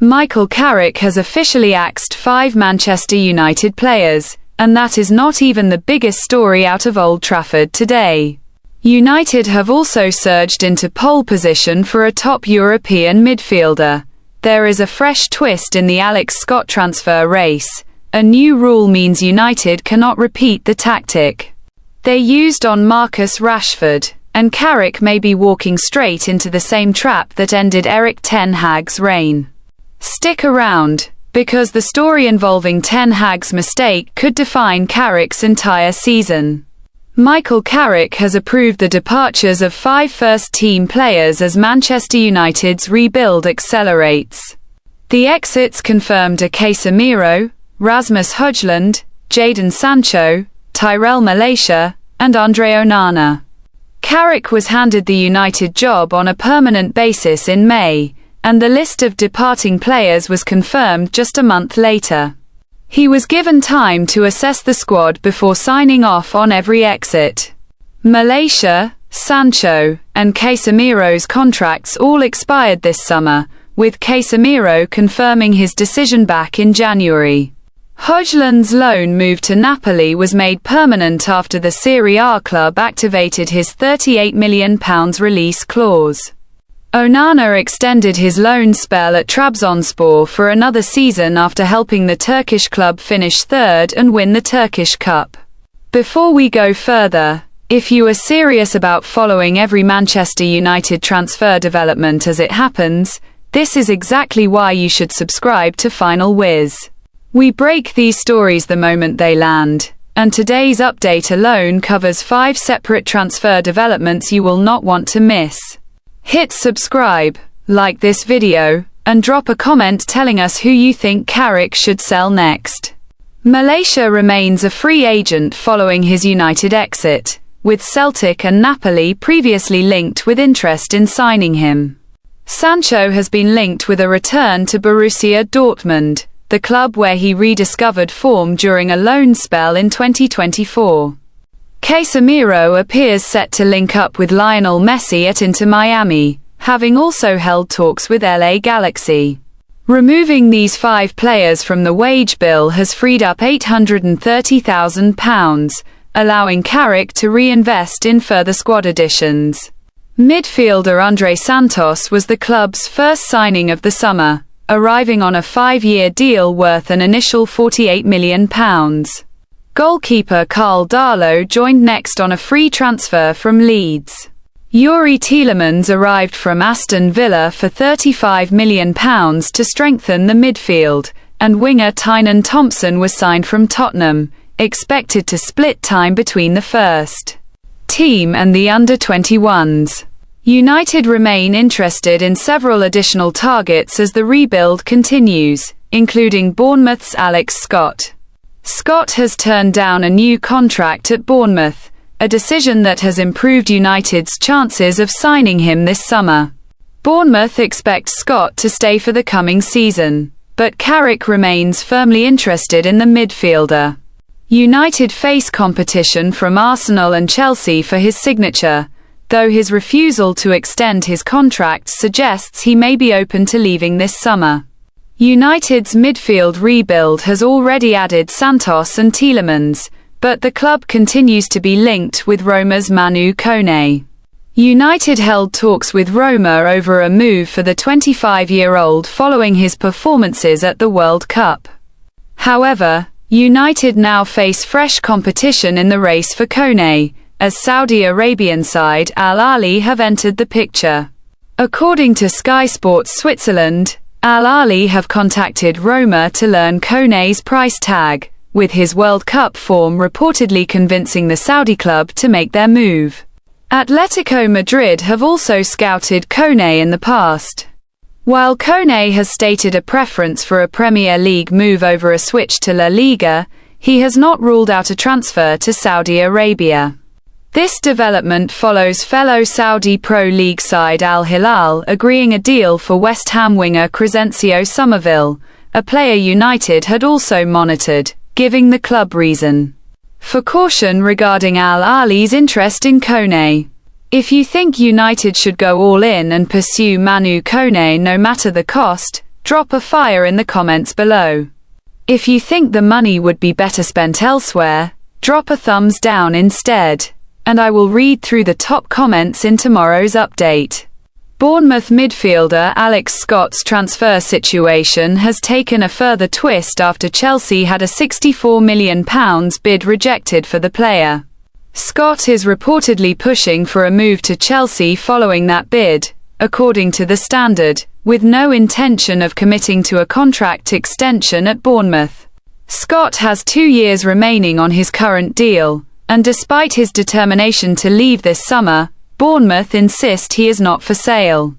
Michael Carrick has officially axed 5 Manchester United players, and that is not even the biggest story out of Old Trafford today. United have also surged into pole position for a top European midfielder. There is a fresh twist in the Alex Scott transfer race. A new rule means United cannot repeat the tactic they used on Marcus Rashford, and Carrick may be walking straight into the same trap that ended Erik ten Hag's reign. Stick around, because the story involving ten Hag's mistake could define Carrick's entire season. Michael Carrick has approved the departures of 5 first-team players as Manchester United's rebuild accelerates. The exits confirmed are Casemiro, Rasmus Højlund, Jadon Sancho, Tyrell Malaysia, and Andre Onana. Carrick was handed the United job on a permanent basis in May, and the list of departing players was confirmed just a month later. He was given time to assess the squad before signing off on every exit. Malaysia, Sancho, and Casemiro's contracts all expired this summer, with Casemiro confirming his decision back in January. Højlund's loan move to Napoli was made permanent after the Serie A club activated his £38 million release clause. Onana extended his loan spell at Trabzonspor for another season after helping the Turkish club finish third and win the Turkish Cup. Before we go further, if you are serious about following every Manchester United transfer development as it happens, this is exactly why you should subscribe to Final Whiz. We break these stories the moment they land, and today's update alone covers 5 separate transfer developments you will not want to miss. Hit subscribe, like this video, and drop a comment telling us who you think Carrick should sell next. Malaysia remains a free agent following his United exit, with Celtic and Napoli previously linked with interest in signing him. Sancho has been linked with a return to Borussia Dortmund, the club where he rediscovered form during a loan spell in 2024. Casemiro appears set to link up with Lionel Messi at Inter Miami, having also held talks with LA Galaxy. Removing these 5 players from the wage bill has freed up £830,000, allowing Carrick to reinvest in further squad additions. Midfielder Andre Santos was the club's first signing of the summer, arriving on a 5-year deal worth an initial £48 million. Goalkeeper Karl Darlow joined next on a free transfer from Leeds. Youri Tielemans arrived from Aston Villa for £35 million to strengthen the midfield, and winger Tynan Thompson was signed from Tottenham, expected to split time between the first team and the under-21s. United remain interested in several additional targets as the rebuild continues, including Bournemouth's Alex Scott. Scott has turned down a new contract at Bournemouth, a decision that has improved United's chances of signing him this summer. Bournemouth expect Scott to stay for the coming season, but Carrick remains firmly interested in the midfielder. United face competition from Arsenal and Chelsea for his signature, though his refusal to extend his contract suggests he may be open to leaving this summer. United's midfield rebuild has already added Santos and Tielemans, but the club continues to be linked with Roma's Manu Koné. United held talks with Roma over a move for the 25-year-old following his performances at the World Cup. However, United now face fresh competition in the race for Koné, as Saudi Arabian side Al Ahly have entered the picture. According to Sky Sports Switzerland, Al Ahly have contacted Roma to learn Koné's price tag, with his World Cup form reportedly convincing the Saudi club to make their move. Atletico Madrid have also scouted Koné in the past. While Koné has stated a preference for a Premier League move over a switch to La Liga, he has not ruled out a transfer to Saudi Arabia. This development follows fellow Saudi Pro League side Al Hilal agreeing a deal for West Ham winger Crescencio Somerville, a player United had also monitored, giving the club reason for caution regarding Al Ahly's interest in Koné. If you think United should go all in and pursue Manu Koné no matter the cost, Drop a fire in the comments below. If you think the money would be better spent elsewhere, drop a thumbs down instead, and I will read through the top comments in tomorrow's update. Bournemouth midfielder Alex Scott's transfer situation has taken a further twist after Chelsea had a £64 million bid rejected for the player. Scott is reportedly pushing for a move to Chelsea following that bid, according to The Standard, with no intention of committing to a contract extension at Bournemouth. Scott has 2 years remaining on his current deal, and despite his determination to leave this summer, Bournemouth insist he is not for sale.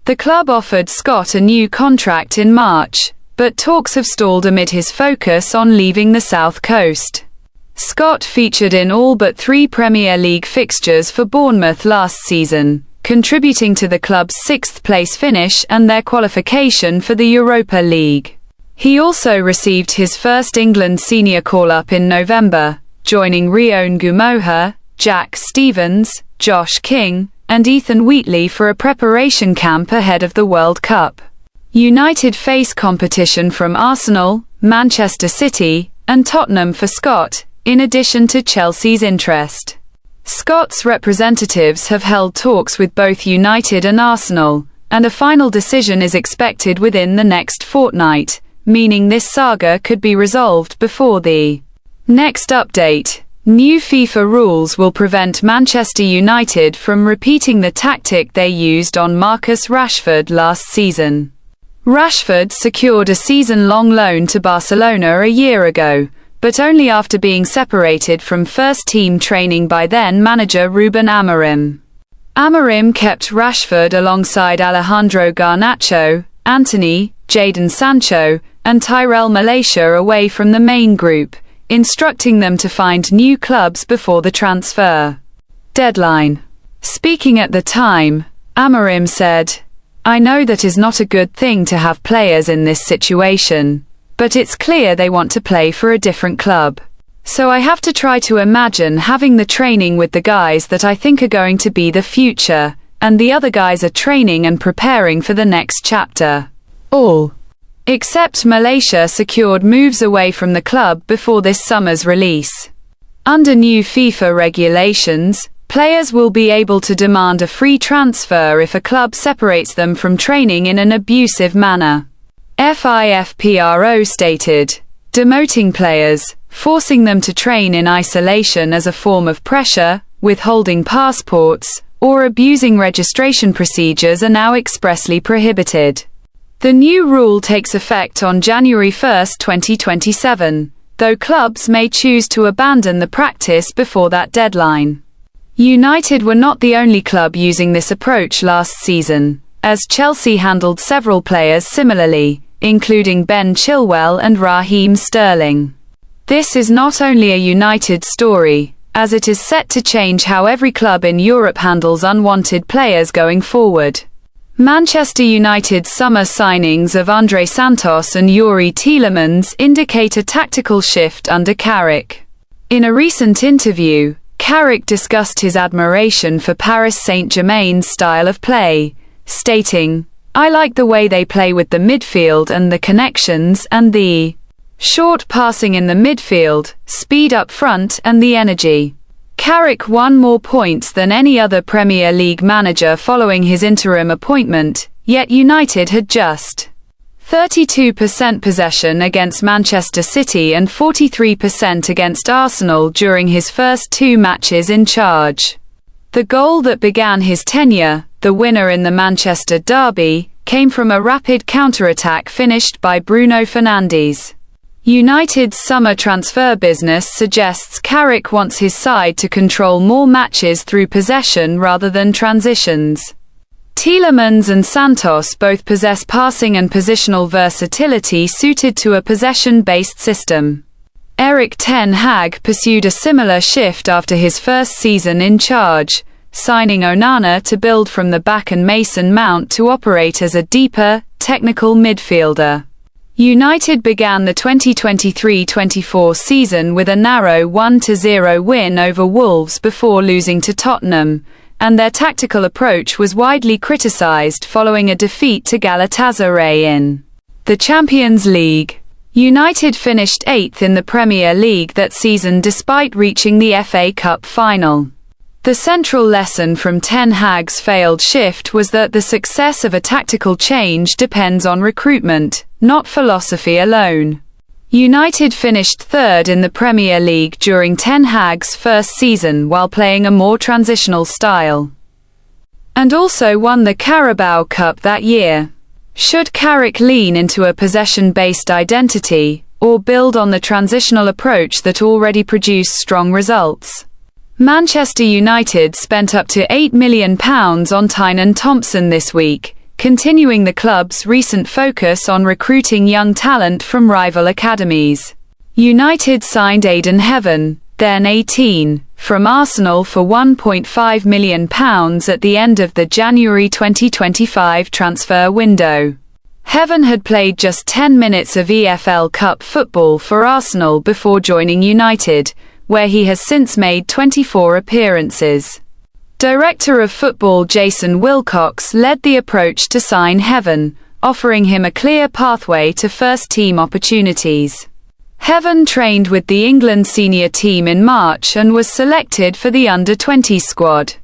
The club offered Scott a new contract in March, but talks have stalled amid his focus on leaving the South Coast. Scott featured in all but 3 Premier League fixtures for Bournemouth last season, contributing to the club's 6th-place finish and their qualification for the Europa League. He also received his first England senior call-up in November, joining Rio Ngumoha, Jack Stevens, Josh King, and Ethan Wheatley for a preparation camp ahead of the World Cup. United face competition from Arsenal, Manchester City, and Tottenham for Scott, in addition to Chelsea's interest. Scott's representatives have held talks with both United and Arsenal, and a final decision is expected within the next fortnight, meaning this saga could be resolved before the next update. New FIFA rules will prevent Manchester United from repeating the tactic they used on Marcus Rashford last season. Rashford secured a season-long loan to Barcelona a year ago, but only after being separated from first-team training by then-manager Ruben Amorim. Amorim kept Rashford alongside Alejandro Garnacho, Antony, Jadon Sancho, and Tyrell Malacia away from the main group, instructing them to find new clubs before the transfer deadline. Speaking at the time, Amorim said, "I know that is not a good thing to have players in this situation, but it's clear they want to play for a different club. So I have to try to imagine having the training with the guys that I think are going to be the future, and the other guys are training and preparing for the next chapter. All except Malaysia secured moves away from the club before this summer's release. Under new FIFA regulations, players will be able to demand a free transfer if a club separates them from training in an abusive manner. FIFPRO stated, demoting players, forcing them to train in isolation as a form of pressure, withholding passports, or abusing registration procedures are now expressly prohibited. The new rule takes effect on January 1, 2027, though clubs may choose to abandon the practice before that deadline. United were not the only club using this approach last season, as Chelsea handled several players similarly, including Ben Chilwell and Raheem Sterling. This is not only a United story, as it is set to change how every club in Europe handles unwanted players going forward. Manchester United's summer signings of Andre Santos and Youri Tielemans indicate a tactical shift under Carrick. In a recent interview, Carrick discussed his admiration for Paris Saint-Germain's style of play, stating, "I like the way they play with the midfield and the connections and the short passing in the midfield, speed up front and the energy." Carrick won more points than any other Premier League manager following his interim appointment, yet United had just 32% possession against Manchester City and 43% against Arsenal during his first 2 matches in charge. The goal that began his tenure, the winner in the Manchester derby, came from a rapid counter-attack finished by Bruno Fernandes. United's summer transfer business suggests Carrick wants his side to control more matches through possession rather than transitions. Tielemans and Santos both possess passing and positional versatility suited to a possession-based system. Erik ten Hag pursued a similar shift after his first season in charge, signing Onana to build from the back and Mason Mount to operate as a deeper, technical midfielder. United began the 2023-24 season with a narrow 1-0 win over Wolves before losing to Tottenham, and their tactical approach was widely criticised following a defeat to Galatasaray in The Champions League. United finished 8th in the Premier League that season despite reaching the FA Cup final. The central lesson from Ten Hag's failed shift was that the success of a tactical change depends on recruitment, not philosophy alone. United finished 3rd in the Premier League during Ten Hag's first season while playing a more transitional style, and also won the Carabao Cup that year. Should Carrick lean into a possession-based identity, or build on the transitional approach that already produced strong results? Manchester United spent up to £8 million on Tynan Thompson this week, continuing the club's recent focus on recruiting young talent from rival academies. United signed Aidan Heaven, then 18, from Arsenal for £1.5 million at the end of the January 2025 transfer window. Heaven had played just 10 minutes of EFL Cup football for Arsenal before joining United, where he has since made 24 appearances. Director of Football Jason Wilcox led the approach to sign Heaven, offering him a clear pathway to first-team opportunities. Heaven trained with the England senior team in March and was selected for the under-20 squad.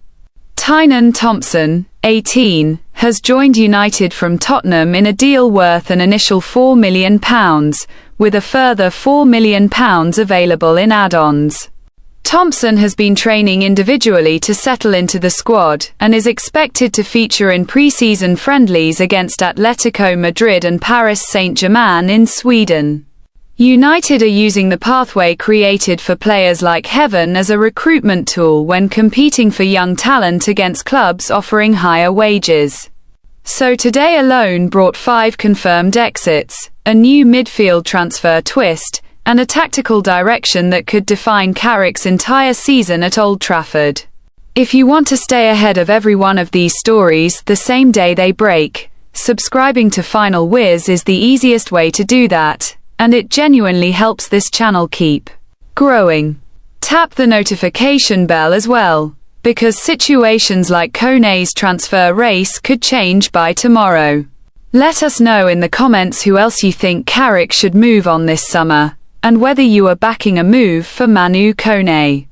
Tynan Thompson, 18, has joined United from Tottenham in a deal worth an initial £4 million, with a further £4 million available in add-ons. Thompson has been training individually to settle into the squad, and is expected to feature in pre-season friendlies against Atletico Madrid and Paris Saint-Germain in Sweden. United are using the pathway created for players like Heaven as a recruitment tool when competing for young talent against clubs offering higher wages. So today alone brought 5 confirmed exits, a new midfield transfer twist, and a tactical direction that could define Carrick's entire season at Old Trafford. If you want to stay ahead of every one of these stories the same day they break, subscribing to Final Whiz is the easiest way to do that, and it genuinely helps this channel keep growing. Tap the notification bell as well, because situations like Koné's transfer race could change by tomorrow. Let us know in the comments who else you think Carrick should move on this summer, and whether you are backing a move for Manu Koné.